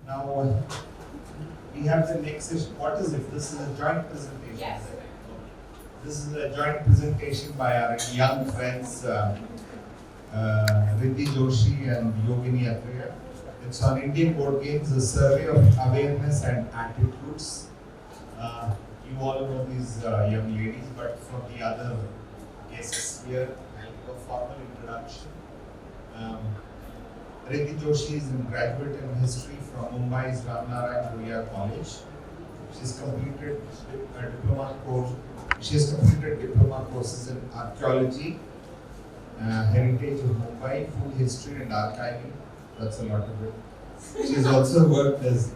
Now we have the next session. What is it? This is a joint presentation. Yes. This is a joint presentation by our young friends Riddhi Joshi and Yogini Athreya. It's on Indian board games, a survey of awareness and attitudes. You all know these young ladies, but for the other guests here, I'll give a formal introduction. Riddhi Joshi is a graduate in history from Mumbai's Ramnarayan Rurya College. She's completed a diploma course. She has completed diploma courses in archaeology, heritage of Mumbai, food history and archiving. That's a lot of it. She's also worked as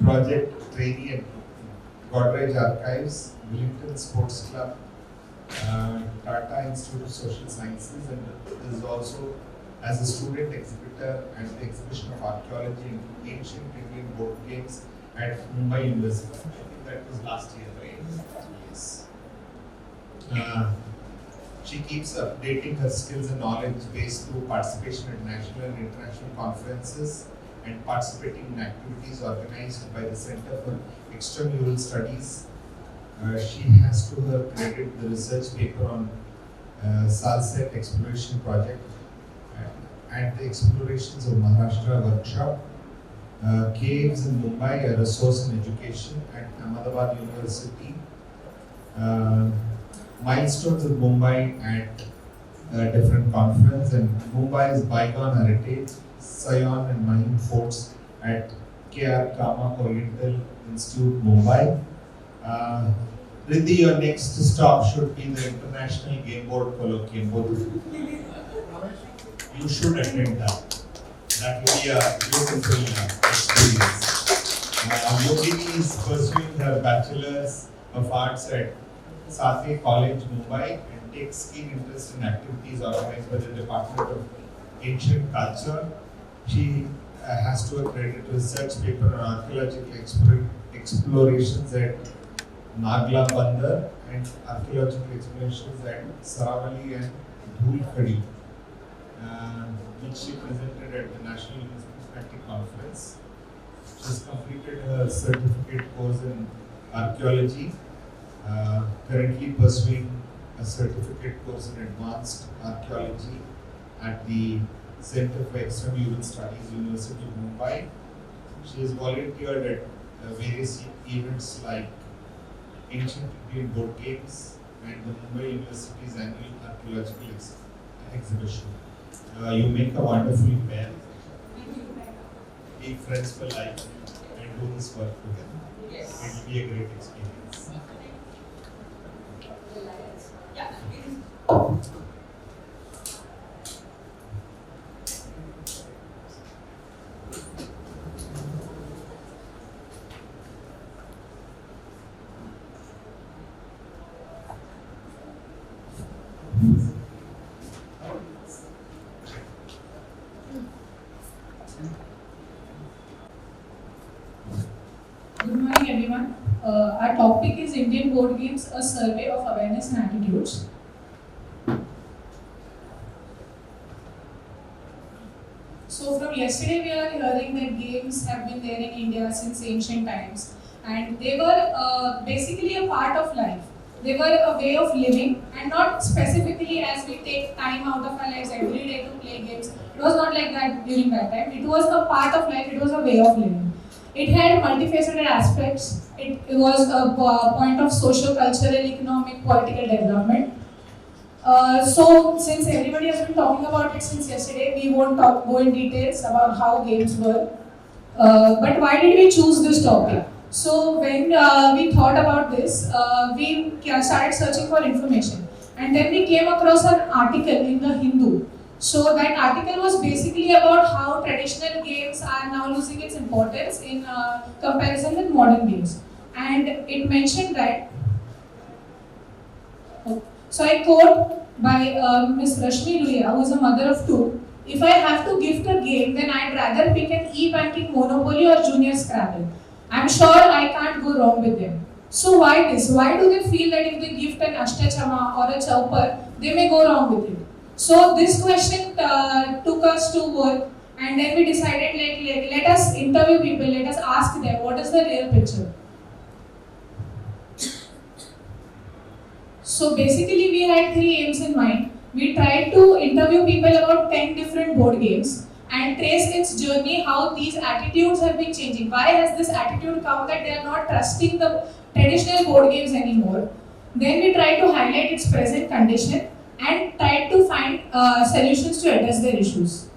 project trainee at Godrej Archives, Wellington Sports Club, Tata Institute of Social Sciences, and is also as a student exhibitor at the exhibition of archaeology and ancient Indian board games at Mumbai University. I think that was last year, right? Yes. She keeps updating her skills and knowledge base through participation at national and international conferences and participating in activities organized by the Center for Extramural Studies. She has to her credit the research paper on Salset Exploration Project and the Explorations of Maharashtra workshop. Caves in Mumbai, a resource in education at Ahmedabad University. Milestones in Mumbai at a different conference, and Mumbai's bygone heritage, Sion and Mahim forts at K.R. Kamak Oriental Institute, Mumbai. Riddhi, your next stop should be the International Game Board Colloquium. Both of you. You should attend that. That will be a beautiful experience. Yogini is pursuing her Bachelor's of Arts at Sathe College, Mumbai, and takes keen interest in activities organized by the Department of Ancient Culture. She has to accredit research paper on archaeological explorations at Nagla Bandar and archaeological explorations at Saravali and Dhulkhadi, which she presented at the National Numismatic Conference. She has completed her certificate course in archaeology, currently pursuing a certificate course in advanced archaeology at the Center for Extramural Studies, University of Mumbai. She has volunteered at various events like Ancient Indian Board Games and the Mumbai University's annual archaeological exhibition. You make a wonderful pair. Be friends for life and do this work together. Yes. It will be a great experience. Yeah. Good morning, everyone. Our topic is Indian board games, a survey of awareness and attitudes. So from yesterday we are hearing that games have been there in India since ancient times, and they were basically a part of life. They were a way of living, and not specifically as we take time out of our lives every day to play games. It was not like that during that time. It was a part of life, it was a way of living. It had multifaceted aspects. It was a point of social, cultural, economic, political development. So, since everybody has been talking about it since yesterday, we won't go in details about how games were. But why did we choose this topic? So, when we thought about this, we started searching for information. And then we came across an article in the Hindu. So that article was basically about how traditional games are now losing its importance in comparison with modern games. And it mentioned that, so I quote by Ms. Rashmi Luya, who is a mother of two, "If I have to gift a game, then I'd rather pick an e-banking Monopoly or Junior Scrabble. I'm sure I can't go wrong with them." So why this? Why do they feel that if they gift an Ashtachama or a Chauper, they may go wrong with it? So this question took us to work, And then we decided, let us interview people, let us ask them what is the real picture. So basically we had 3 aims in mind. We tried to interview people about 10 different board games and trace its journey, how these attitudes have been changing. Why has this attitude come that they are not trusting the traditional board games anymore? Then we tried to highlight its present condition and tried to find solutions to address their issues.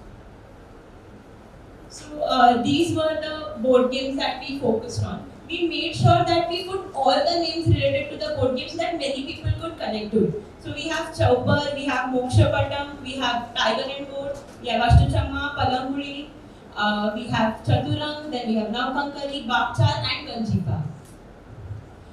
So these were the board games that we focused on. We made sure that we put all the names related to the board games so that many people could connect to it. So we have Chaubar, we have Mokshapatam, we have Tiger and Goat, we have Ashtuchamma, Palanguri, we have Chaturang, then we have Navkankali, Bakchar and Ganjipa.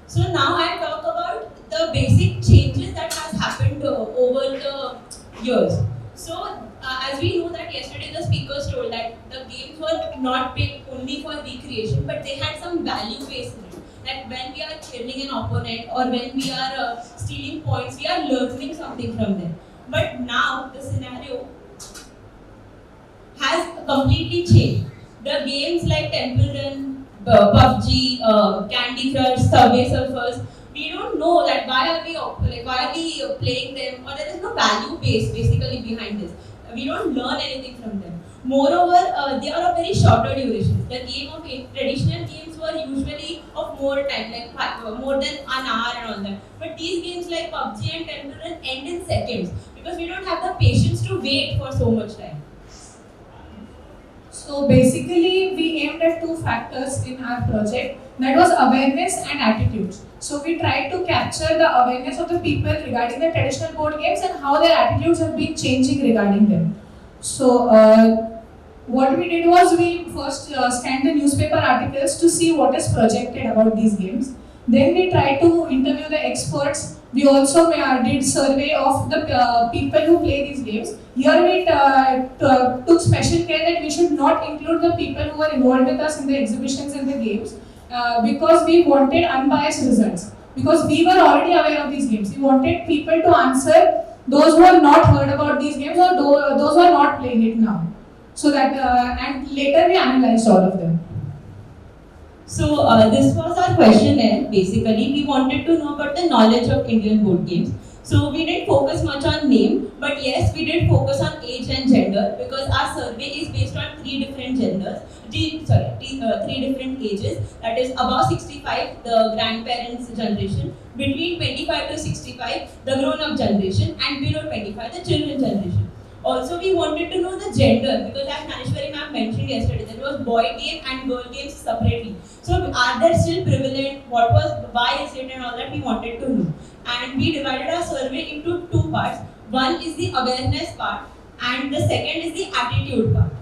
So now I'll talk about the basic changes that has happened over the years. So as we know that yesterday the speakers told that the games were not played only for recreation, but they had some value based in it. That when we are killing an opponent or when we are stealing points, we are learning something from them. But now the scenario has completely changed. The games like Temple Run, PUBG, Candy Crush, Subway Surfers, we don't know that why are we playing them, or there is no value base basically behind this. We don't learn anything from them. Moreover, they are of very shorter duration. The traditional games were usually of more time, like more than an hour and all that. But these games like PUBG and Temple Run end in seconds because we don't have the patience to wait for so much time. So basically, we aimed at 2 factors in our project, that was awareness and attitudes. So we tried to capture the awareness of the people regarding the traditional board games and how their attitudes have been changing regarding them. So what we did was we first scanned the newspaper articles to see what is projected about these games. Then we tried to interview the experts. We also did survey of the people who play these games. Here we took special care that we should not include the people who were involved with us in the exhibitions and the games because we wanted unbiased results. Because we were already aware of these games. We wanted people to answer those who have not heard about these games or those who are not playing it now. So that and later we analyzed all of them. So this was our questionnaire. Basically, we wanted to know about the knowledge of Indian board games. So we didn't focus much on name, but yes, we did focus on age and gender because our survey is based on 3 different genders. Three different ages. That is above 65, the grandparents generation, between 25 to 65, the grown-up generation, and below 25, the children generation. Also, we wanted to know the gender because as Naneshwari ma'am mentioned yesterday, there was boy game and girl games separately. So are they still prevalent? Why is it and all that we wanted to know. And we divided our survey into 2 parts. One is the awareness part and the second is the attitude part.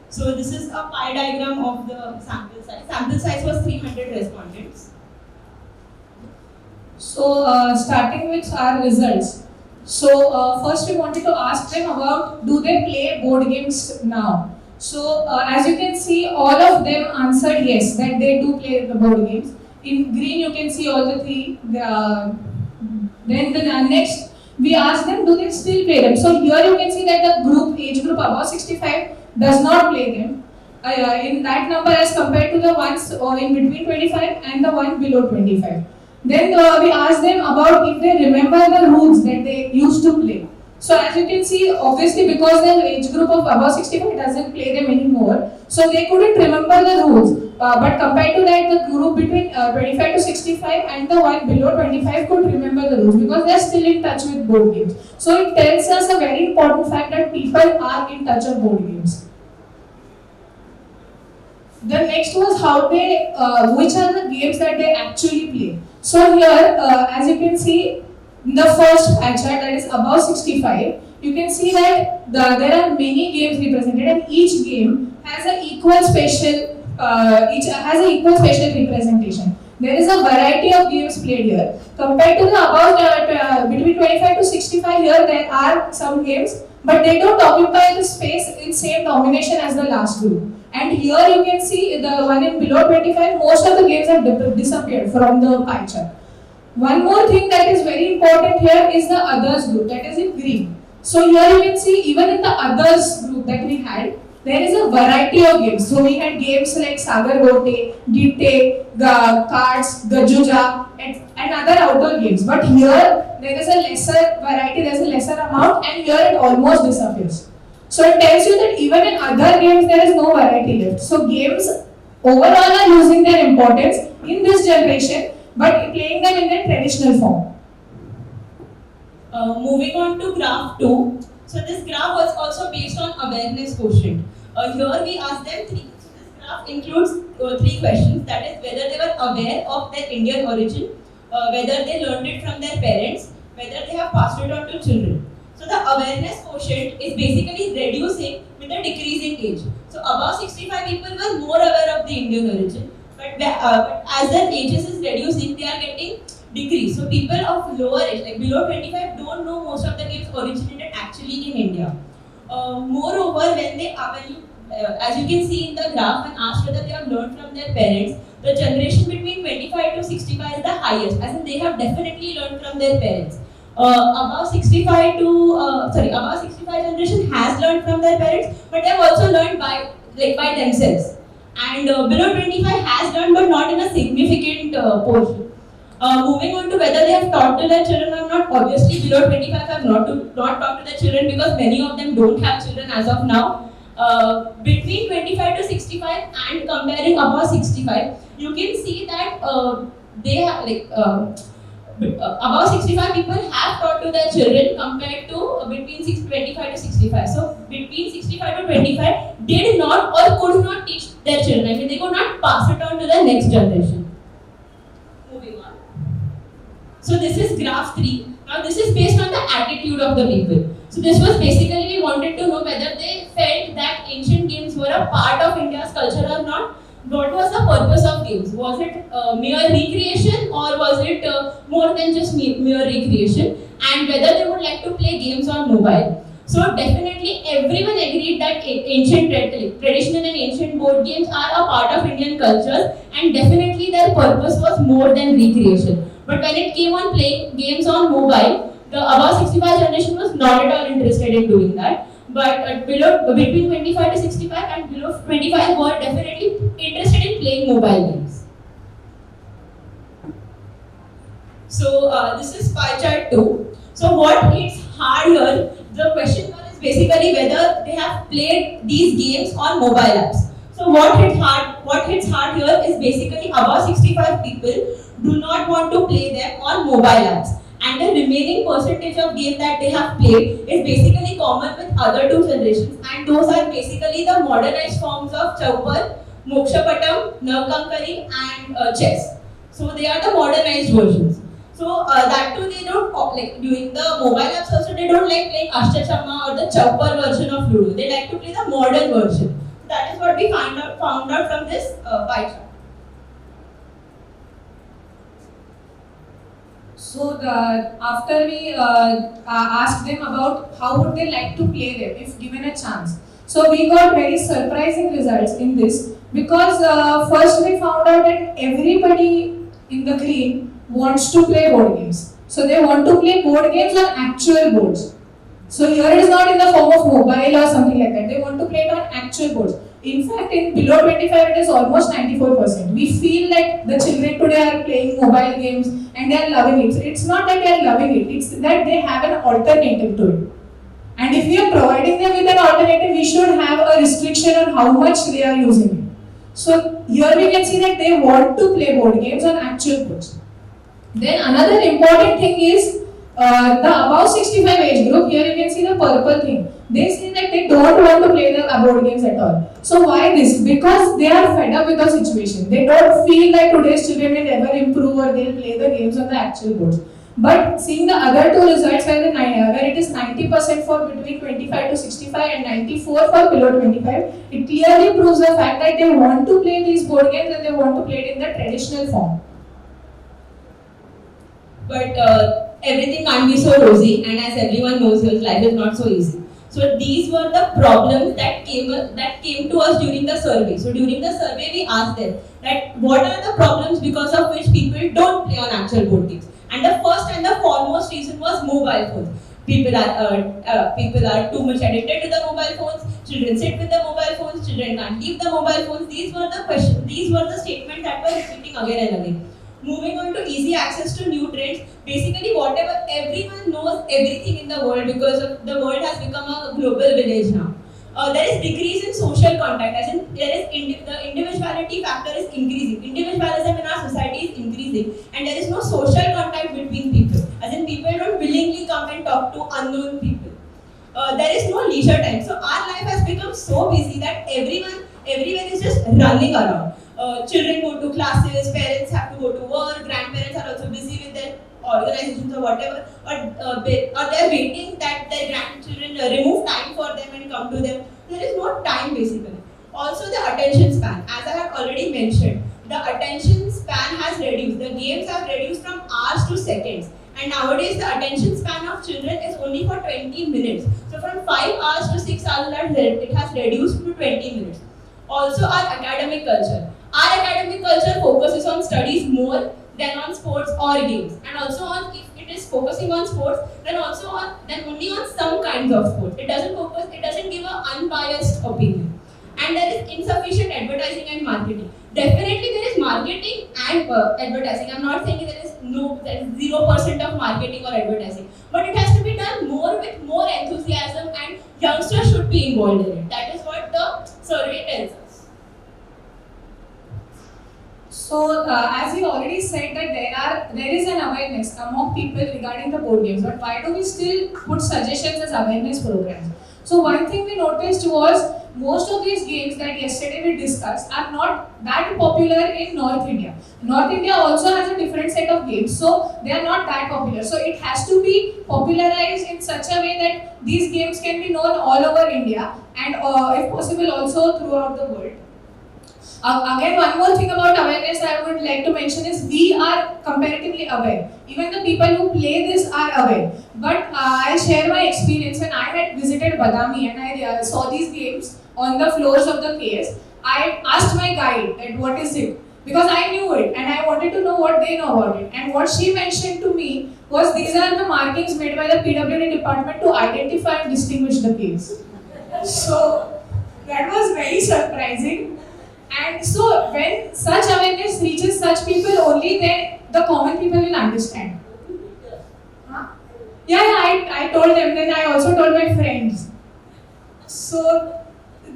So this is a pie diagram of the sample size. Sample size was 300 respondents. So starting with our results. So first we wanted to ask them about do they play board games now. So as you can see, all of them answered yes, that they do play the board games. In green you can see all the 3. Then the next we asked them do they still play them. So here you can see that the age group above 65 does not play them. In that number as compared to the ones in between 25 and the one below 25. Then we asked them about if they remember the rules that they used to play. So as you can see, obviously because the age group of above 65 doesn't play them anymore, so they couldn't remember the rules. But compared to that, the group between 25 to 65 and the one below 25 could remember the rules because they are still in touch with board games. So it tells us a very important fact that people are in touch with board games. The next was how they, which are the games that they actually play. So here, as you can see, the first pie chart that is above 65, you can see that there are many games represented, and each game has an equal spatial representation. There is a variety of games played here. Compared to the above between 25 to 65, here there are some games, but they don't occupy the space in same domination as the last group. And here you can see the one in below 25, most of the games have disappeared from the pie chart. One more thing that is very important here is the others group, that is in green. So here you can see even in the others group that we had, there is a variety of games. So we had games like Sagar Gote, Gitte, Cards, Gajuja, and other outdoor games. But here there is a lesser variety, there is a lesser amount, and here it almost disappears. So it tells you that even in other games there is no variety left. So games overall are losing their importance in this generation, but playing them in their traditional form. Moving on to graph 2. So this graph was also based on awareness quotient. Here we asked them three. So this graph includes 3 questions. That is whether they were aware of their Indian origin, whether they learned it from their parents, whether they have passed it on to children. So the awareness quotient is basically reducing with a decreasing age. So above 65 people were more aware of the Indian origin, but as their ages is reducing, they are getting decreased. So people of lower age, like below 25, don't know most of the games originated actually in India. Moreover, when you, as you can see in the graph, when asked whether they have learned from their parents, the generation between 25 to 65 is the highest, as in they have definitely learned from their parents. Above 65 generation has learned from their parents, but they have also learned by themselves. And below 25 has learned, but not in a significant portion. Moving on to whether they have taught to their children or not, obviously below 25 have not taught to their children because many of them don't have children as of now. Between 25 to 65 and comparing above 65, you can see that they have above 65 people have taught to their children compared to between 25 to 65. So between 65 to 25, they did not or could not teach their children. I mean, they could not pass it on to the next generation. Moving on. So this is graph 3. Now this is based on the attitude of the people. So this was basically we wanted to know whether they felt that ancient games were a part of India's culture or not. What was the purpose of games? Was it mere recreation or was it more than just mere recreation? And whether they would like to play games on mobile. So definitely everyone agreed that traditional and ancient board games are a part of Indian culture and definitely their purpose was more than recreation. But when it came on playing games on mobile, the above 65 generation was not at all interested in doing that. But between 25 to 65 and below 25 were definitely interested in playing mobile games. So this is pie chart 2. So what hits hard here, the question is basically whether they have played these games on mobile apps. So what hits hard here is basically above 65 people do not want to play them on mobile apps. And the remaining percentage of game that they have played is basically common with other 2 generations, and those are basically the modernized forms of Chaupar, Mokshapatam, Navkankari and chess. So they are the modernized versions. So that too they don't like during the mobile apps also they don't like playing Ashta-Chamma or the Chaupar version of Ludo. They like to play the modern version. So that is what we found out from this pie chart. So after we asked them about how would they like to play them if given a chance. So we got very surprising results in this because first we found out that everybody in the green wants to play board games. So they want to play board games on actual boards. So here it is not in the form of mobile or something like that. They want to play it on actual boards. In fact, in below 25, it is almost 94%. We feel like the children today are playing mobile games and they are loving it. So it's not that they are loving it, it's that they have an alternative to it. And if we are providing them with an alternative, we should have a restriction on how much they are using it. So here we can see that they want to play board games on actual boards. Then another important thing is the above 65 age group. Here you can see the purple thing. They say that they don't want to play the board games at all. So why this? Because they are fed up with the situation. They don't feel like today's children will ever improve or they'll play the games on the actual boards. But seeing the other 2 results where it is 90% for between 25 to 65 and 94 for below 25, it clearly proves the fact that they want to play these board games and they want to play it in the traditional form. But everything can't be so rosy, and as everyone knows, life is not so easy. So these were the problems that came to us during the survey. So during the survey, we asked them that what are the problems because of which people don't play on actual board games. And the first and the foremost reason was mobile phones. People are too much addicted to the mobile phones. Children sit with the mobile phones. Children can't leave the mobile phones. These were the questions. These were the statements that were repeating again and again. Moving on to easy access to new trends. Basically, whatever everyone knows everything in the world because of the world has become a global village now. There is decrease in social contact, as in the individuality factor is increasing. Individualism in our society is increasing, and there is no social contact between people. As in, people don't willingly come and talk to unknown people. There is no leisure time. So our life has become so busy that everyone is just running around. Children go to classes, parents have to go to work, grandparents are also busy with their organizations or whatever, or they're waiting that their grandchildren remove time for them and come to them. There is no time basically. Also the attention span, as I have already mentioned, the attention span has reduced. The games have reduced from hours to seconds. And nowadays the attention span of children is only for 20 minutes. So from 5 hours to 6 hours it has reduced to 20 minutes. Also our academic culture. Our academic culture focuses on studies more than on sports or games. And also on, if it is focusing on sports, then only on some kinds of sports. It doesn't give an unbiased opinion. And there is insufficient advertising and marketing. Definitely there is marketing and advertising. I'm not saying there is 0% of marketing or advertising. But it has to be done more with more enthusiasm, and youngsters should be involved in it. That is what the survey tells us. So, as you already said that there is an awareness among people regarding the board games, but why do we still put suggestions as awareness programs? So one thing we noticed was most of these games that yesterday we discussed are not that popular in North India. North India also has a different set of games, so they are not that popular. So it has to be popularized in such a way that these games can be known all over India and if possible also throughout the world. Again, one more thing about awareness I would like to mention is we are comparatively aware. Even the people who play this are aware. But I'll share my experience when I had visited Badami and I saw these games on the floors of the KS. I asked my guide that what is it? Because I knew it and I wanted to know what they know about it. And what she mentioned to me was these are the markings made by the PWD department to identify and distinguish the games. So that was very surprising. And so when such awareness reaches such people, only then the common people will understand. Huh? Yeah, I told them, then I also told my friends. So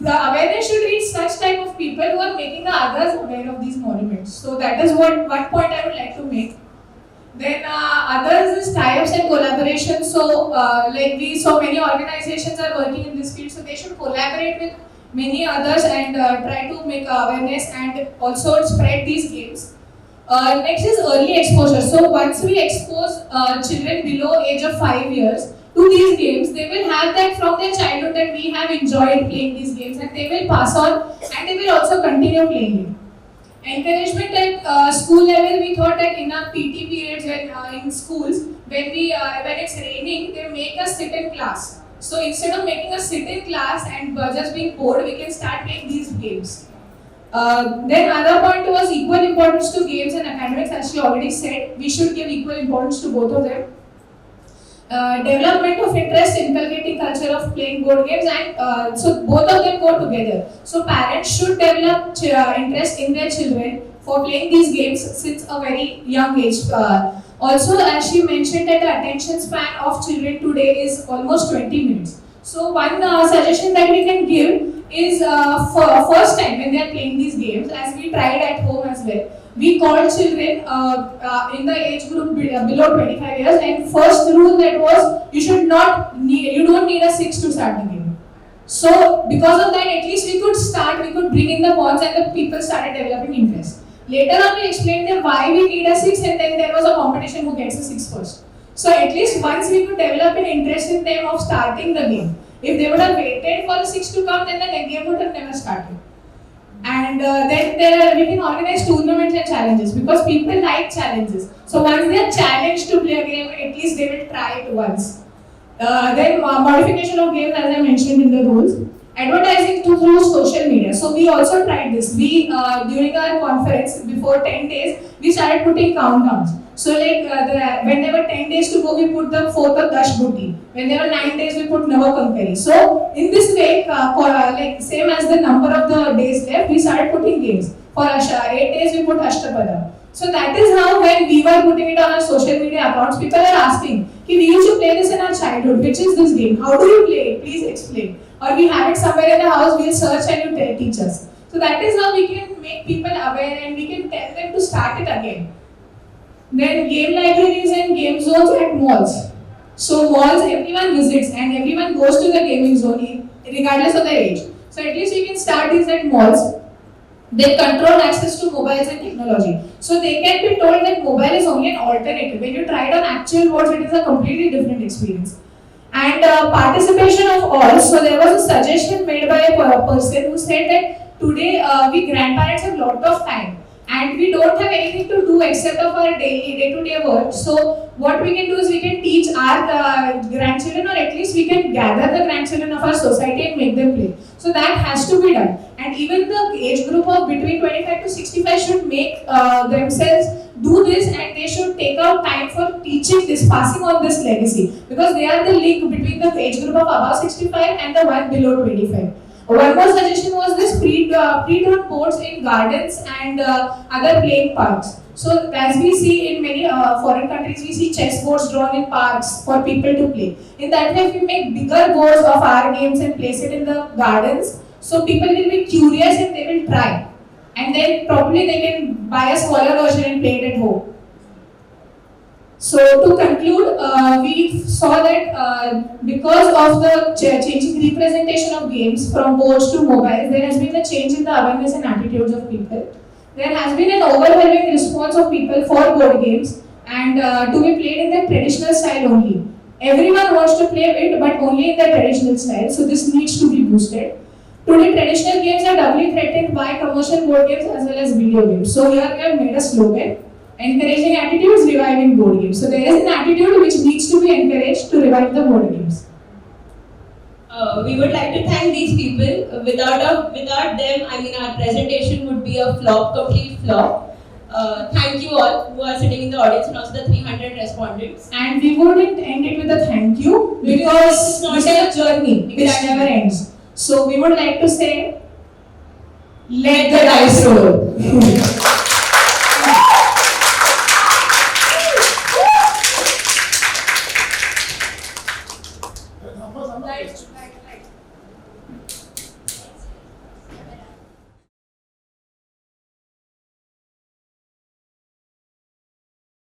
the awareness should reach such type of people who are making the others aware of these monuments. So that is one point I would like to make. Then others is tie-ups and collaboration. So like we saw many organizations are working in this field, so they should collaborate with many others and try to make awareness and also spread these games. Next is early exposure. So once we expose children below age of 5 years to these games, they will have that from their childhood that we have enjoyed playing these games and they will pass on and they will also continue playing it. Encouragement at school level, we thought that in our PT periods when in schools, when it's raining, they make us sit in class. So instead of making us sit in class and just being bored, we can start playing these games. Then another point was equal importance to games and academics. As she already said, we should give equal importance to both of them. Development of interest, inculcating culture of playing board games, and so both of them go together. So parents should develop interest in their children for playing these games since a very young age. Also, as she mentioned, that the attention span of children today is almost 20 minutes. So one suggestion that we can give is for first time when they are playing these games, as we tried at home as well. We called children in the age group below 25 years, and first rule that was you don't need a 6 to start the game. So because of that, at least we could bring in the pawns and the people started developing interest. Later on, we explained them why we need a 6, and then there was a competition who gets a 6 first. So at least once we could develop an interest in them of starting the game. If they would have waited for the 6 to come, then the game would have never started. And then we can organize tournaments and challenges because people like challenges. So once they are challenged to play a game, at least they will try it once. Then modification of games, as I mentioned in the rules. Advertising through social media. So we also tried this. We during our conference before 10 days, we started putting countdowns. So like when there were 10 days to go, we put the 4th of Dash Booty. When there were 9 days, we put Nava Kankari. So in this way, like same as the number of the days left, we started putting games. For 8 days, we put Ashtapada. So that is how when we were putting it on our social media accounts, people are asking, we used to play this in our childhood. Which is this game? How do you play it? Please explain. Or we have it somewhere in the house, we'll search and you teach us. So that is how we can make people aware and we can tell them to start it again. Then game libraries and game zones at malls. So malls, everyone visits and everyone goes to the gaming zone regardless of their age. So at least we can start these at malls. They control access to mobiles and technology. So they can be told that mobile is only an alternative. When you try it on actual boards, it is a completely different experience. And participation of all. So there was a suggestion made by a person who said that today we grandparents have a lot of time and we don't have anything to do except of our daily day-to-day work. So what we can do is we can teach our grandchildren, or at least we can gather the grandchildren of our society and make them play. So that has to be done. And even the age group of between 25 to 65 should make themselves do this, and they should take out time for teaching this, passing on this legacy, because they are the link between the age group of above 65 and the one below 25. One more suggestion was this pre-drawn boards in gardens and other playing parks. So as we see in many foreign countries, we see chess boards drawn in parks for people to play. In that way, if we make bigger boards of our games and place it in the gardens, so people will be curious and they will try. And then probably they can buy a smaller version and play it at home. So to conclude, we saw that because of the changing representation of games from boards to mobiles, there has been a change in the awareness and attitudes of people. There has been an overwhelming response of people for board games and to be played in the traditional style only. Everyone wants to play it, but only in the traditional style, so this needs to be boosted. Today, traditional games are doubly threatened by commercial board games as well as video games. So here we have made a slogan: encouraging attitudes, reviving board games. So there is an attitude which needs to be encouraged to revive the board games. We would like to thank these people. Without them, I mean, our presentation would be a flop, complete flop. Thank you all who are sitting in the audience and also the 300 respondents. And we wouldn't end it with a thank you because this is a journey which never ends. So we would like to say, let the dice roll.